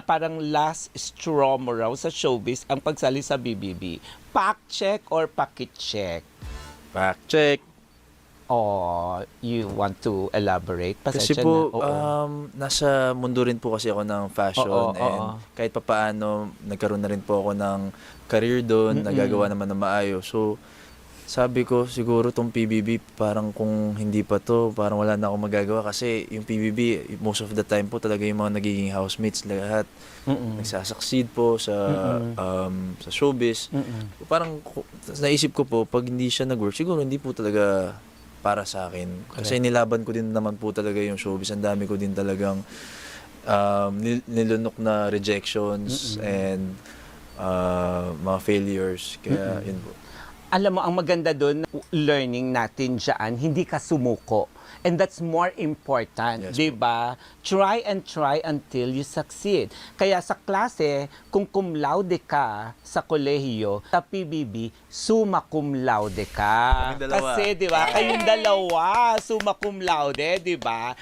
parang last straw mo raw sa showbiz ang pagsali sa BBB. Fact check or pakit check? Fact check. Or you want to elaborate? Kasi Pasensya po, na. Oo. nasa mundo rin po kasi ako ng fashion. Oo, and oo. kahit papaano, nagkaroon na rin po ako ng career doon, nagagawa naman na maayos. So, sabi ko, siguro tong PBB, parang kung hindi pa to, parang wala na akong magagawa. Kasi yung PBB, most of the time po talaga yung mga nagiging housemates lahat. Nagsasucceed po sa showbiz. Parang naisip ko po, pag hindi siya nag-work, siguro hindi po talaga para sa akin. Kasi nilaban ko din naman po talaga yung showbiz. Ang dami ko din talagang nilunok na rejections and mga failures. Kaya yun po. Alam mo, ang maganda doon, learning natin dyan, hindi ka sumuko. And that's more important, Yes, di ba? Try and try until you succeed. Kaya sa klase, kung cum laude ka sa kolehiyo, sa PBB, summa cum laude ka. Kaming dalawa. Kasi, di ba, kayong dalawa, summa cum laude, di ba?